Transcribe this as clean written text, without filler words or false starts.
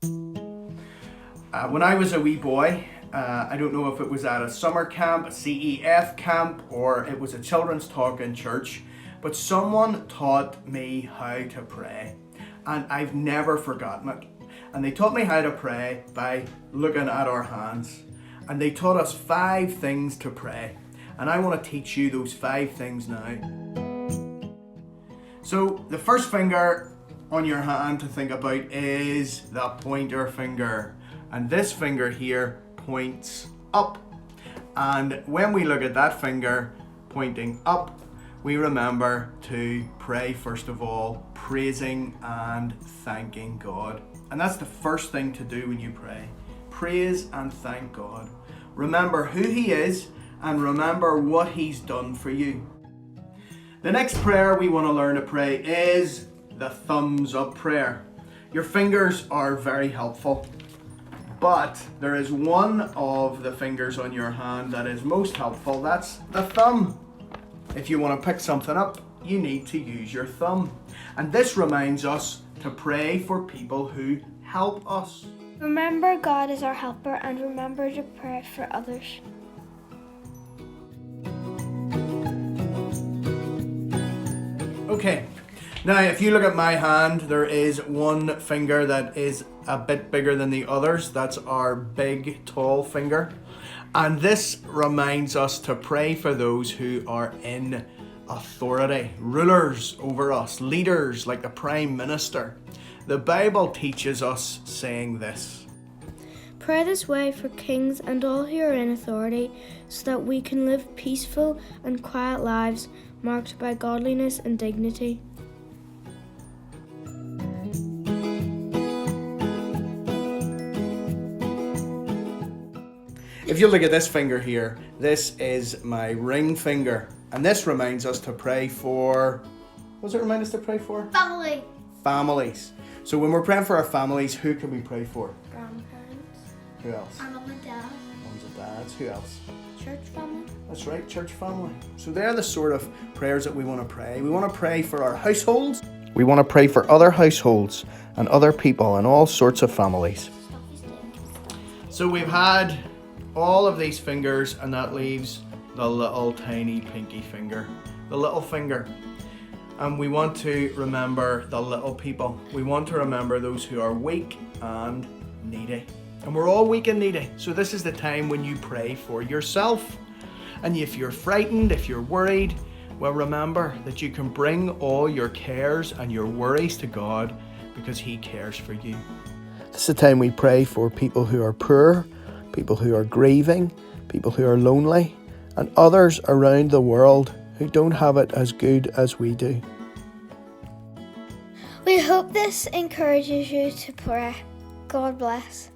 When I was a wee boy, I don't know if it was at a summer camp, a CEF camp, or it was a children's talk in church, but someone taught me how to pray, and I've never forgotten it. And they taught me how to pray by looking at our hands, and they taught us 5 things to pray, and I want to teach you those 5 things now. So the first finger on your hand to think about is the pointer finger. And this finger here points up. And when we look at that finger pointing up, we remember to pray first of all, praising and thanking God. And that's the first thing to do when you pray. Praise and thank God. Remember who He is and remember what He's done for you. The next prayer we want to learn to pray is the thumbs up prayer. Your fingers are very helpful. But there is one of the fingers on your hand that is most helpful. That's the thumb. If you want to pick something up, you need to use your thumb. And this reminds us to pray for people who help us. Remember God is our helper and remember to pray for others. Okay. Now, if you look at my hand, there is one finger that is a bit bigger than the others. That's our big, tall finger. And this reminds us to pray for those who are in authority, rulers over us, leaders like the Prime Minister. The Bible teaches us saying this. Pray this way for kings and all who are in authority, so that we can live peaceful and quiet lives marked by godliness and dignity. If you look at this finger here, this is my ring finger. And this reminds us to pray for, what does it remind us to pray for? Family. Families. So when we're praying for our families, who can we pray for? Grandparents. Who else? Our mum and dad. Mums and dads. Who else? Church family. That's right, church family. So they're the sort of prayers that we want to pray. We want to pray for our households. We want to pray for other households and other people and all sorts of families. So we've had all of these fingers, and that leaves the little tiny pinky finger, the little finger. And we want to remember the little people. We want to remember those who are weak and needy. And we're all weak and needy. So this is the time when you pray for yourself. And if you're frightened, if you're worried, well, remember that you can bring all your cares and your worries to God because He cares for you. This is the time we pray for people who are poor, people who are grieving, people who are lonely, and others around the world who don't have it as good as we do. We hope this encourages you to pray. God bless.